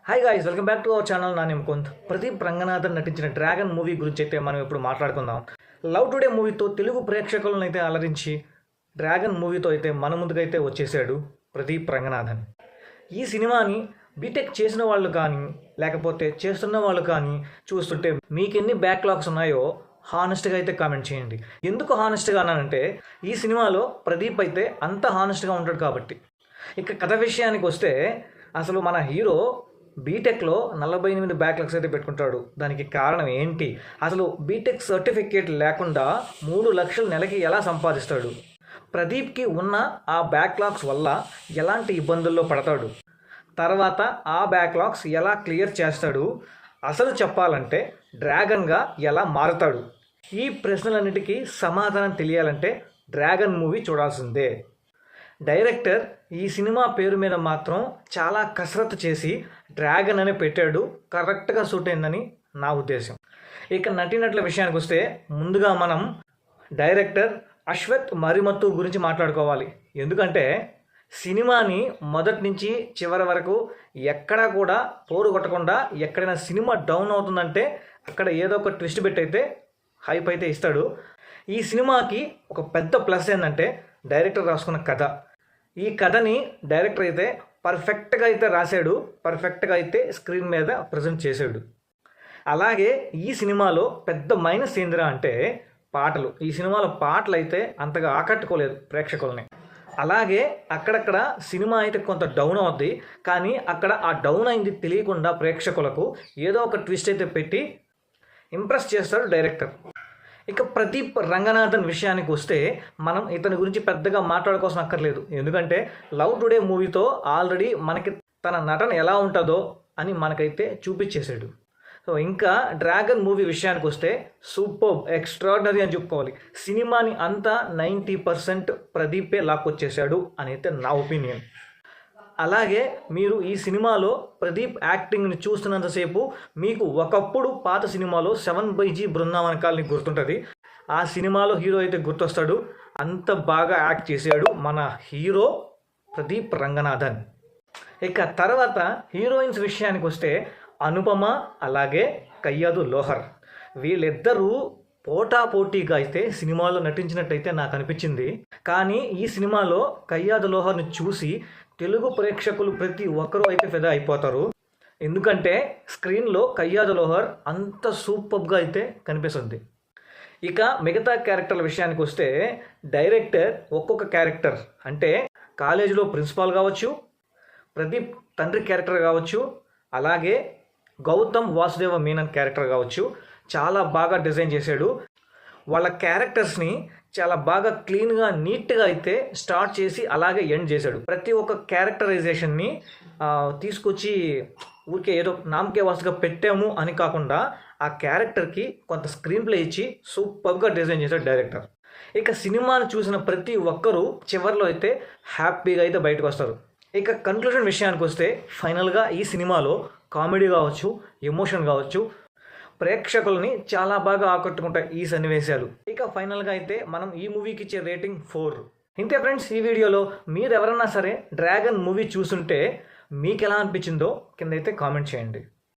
Hi guys, welcome back to our channel. నా name కొంత్. Pradeep Ranganathan నటించిన dragon movie గురించి అయితే మనం ఇప్పుడు మాట్లాడుకుందాం. లవ్ టుడే మూవీతో తెలుగు ప్రేక్షకులను అయితే అలరించి డ్రాగన్ మూవీతో అయితే మన ముందుకైతే వచ్చేసాడు ప్రదీప్ రంగనాథన్. ఈ సినిమాని బీటెక్ చేసిన వాళ్ళు కానీ లేకపోతే చేస్తున్న వాళ్ళు కానీ చూస్తుంటే మీకెన్ని బ్యాక్లాగ్స్ ఉన్నాయో హానెస్ట్గా అయితే కామెంట్ చేయండి. ఎందుకు హానెస్ట్గా అన్నానంటే ఈ సినిమాలో ప్రదీప్ అయితే అంత హానెస్ట్గా ఉంటాడు కాబట్టి. ఇక కథ విషయానికి వస్తే అసలు మన హీరో బీటెక్లో 48 బ్యాక్లాగ్స్ అయితే పెట్టుకుంటాడు. దానికి కారణం ఏంటి? అసలు బీటెక్ సర్టిఫికేట్ లేకుండా 3 లక్షలు నెలకి ఎలా సంపాదిస్తాడు? ప్రదీప్కి ఉన్న ఆ బ్యాక్లాగ్స్ వల్ల ఎలాంటి ఇబ్బందుల్లో పడతాడు? తర్వాత ఆ బ్యాక్లాగ్స్ ఎలా క్లియర్ చేస్తాడు? అసలు చెప్పాలంటే డ్రాగన్గా ఎలా మారుతాడు? ఈ ప్రశ్నలన్నిటికీ సమాధానం తెలియాలంటే డ్రాగన్ మూవీ చూడాల్సిందే. డైరెక్టర్ ఈ సినిమా పేరు మీద మాత్రం చాలా కసరత్తు చేసి డ్రాగన్ అని పెట్టాడు. కరెక్ట్గా సూట్ అయిందని నా ఉద్దేశం. ఇక నటీనటుల విషయానికి వస్తే ముందుగా మనం డైరెక్టర్ అశ్వత్ మరిమత్తు గురించి మాట్లాడుకోవాలి. ఎందుకంటే సినిమాని మొదటి నుంచి చివరి వరకు ఎక్కడా కూడా పోరు కొట్టకుండా, ఎక్కడైనా సినిమా డౌన్ అవుతుందంటే అక్కడ ఏదో ఒక ట్విస్ట్ పెట్టయితే హైప్ అయితే ఇస్తాడు. ఈ సినిమాకి ఒక పెద్ద ప్లస్ ఏంటంటే డైరెక్టర్ రాసుకున్న కథ. ఈ కథని డైరెక్టర్ అయితే పర్ఫెక్ట్గా అయితే రాశాడు, పర్ఫెక్ట్గా అయితే స్క్రీన్ మీద ప్రజెంట్ చేశాడు. అలాగే ఈ సినిమాలో పెద్ద మైనస్ ఏందిరా అంటే పాటలు. ఈ సినిమాలో పాటలు అయితే అంతగా ఆకట్టుకోలేదు ప్రేక్షకుల్ని. అలాగే అక్కడక్కడ సినిమా అయితే కొంత డౌన్ అవుద్ది, కానీ అక్కడ ఆ డౌన్ అయింది తెలియకుండా ప్రేక్షకులకు ఏదో ఒక ట్విస్ట్ అయితే పెట్టి ఇంప్రెస్ చేస్తాడు డైరెక్టర్. ఇక ప్రదీప్ రంగనాథన్ విషయానికి వస్తే మనం ఇతని గురించి పెద్దగా మాట్లాడుకోవాల్సిన అక్కర్లేదు. ఎందుకంటే లవ్ టుడే మూవీతో ఆల్రెడీ మనకి తన నటన ఎలా ఉంటుందో అని మనకైతే చూపించేశాడు. సో ఇంకా డ్రాగన్ మూవీ విషయానికి వస్తే సూపర్, ఎక్స్ట్రాడినరీ అని చెప్పుకోవాలి. సినిమాని అంతా 90% ప్రదీపే లాక్కొచ్చేసాడు అని అయితే నా ఒపీనియన్. అలాగే మీరు ఈ సినిమాలో ప్రదీప్ యాక్టింగ్ని చూస్తున్నంతసేపు మీకు ఒకప్పుడు పాత సినిమాలో 7/G బృందావన్ కాలనీ గుర్తుంటుంది. ఆ సినిమాలో హీరో అయితే గుర్తొస్తాడు. అంత బాగా యాక్ట్ చేశాడు మన హీరో ప్రదీప్ రంగనాథన్. ఇక తర్వాత హీరోయిన్స్ విషయానికి వస్తే అనుపమ అలాగే కయ్యాదు లోహర్, వీళ్ళిద్దరూ పోటాపోటీగా అయితే సినిమాలో నటించినట్టయితే నాకు అనిపించింది. కానీ ఈ సినిమాలో కయ్యాదు లోహర్ని చూసి తెలుగు ప్రేక్షకులు ప్రతి ఒక్కరూ అయితే ఫిదా అయిపోతారు. ఎందుకంటే స్క్రీన్లో కయ్యాదు లోహర్ అంత సూపర్గా అయితే కనిపిస్తుంది. ఇక మిగతా క్యారెక్టర్ల విషయానికి వస్తే డైరెక్టర్ ఒక్కొక్క క్యారెక్టర్ అంటే కాలేజీలో ప్రిన్సిపాల్ కావచ్చు, ప్రదీప్ తండ్రి క్యారెక్టర్ కావచ్చు, అలాగే గౌతమ్ వాసుదేవ మీనన్ క్యారెక్టర్ కావచ్చు, చాలా బాగా డిజైన్ చేశాడు. వాళ్ళ క్యారెక్టర్స్ని చాలా బాగా క్లీన్గా నీట్గా అయితే స్టార్ట్ చేసి అలాగే ఎండ్ చేశాడు. ప్రతి ఒక్క క్యారెక్టరైజేషన్ని తీసుకొచ్చి ఊరికే ఏదో నామకే వాసుగా పెట్టాము అని కాకుండా ఆ క్యారెక్టర్కి కొంత స్క్రీన్ ప్లే ఇచ్చి సూపర్గా డిజైన్ చేశాడు డైరెక్టర్. ఇక సినిమాను చూసిన ప్రతి ఒక్కరూ చివరిలో అయితే హ్యాపీగా అయితే బయటకు వస్తారు. ఇక కన్క్లూజన్ విషయానికి వస్తే ఫైనల్గా ఈ సినిమాలో కామెడీ కావచ్చు, ఎమోషన్ కావచ్చు, ప్రేక్షకుల్ని చాలా బాగా ఆకట్టుకుంటాయి ఈ సన్నివేశాలు. ఇక ఫైనల్గా అయితే మనం ఈ మూవీకి ఇచ్చే రేటింగ్ 4. ఇంతే ఫ్రెండ్స్, ఈ వీడియోలో మీరు ఎవరన్నా సరే డ్రాగన్ మూవీ చూసుంటే మీకు ఎలా అనిపించిందో కింద అయితే కామెంట్ చేయండి.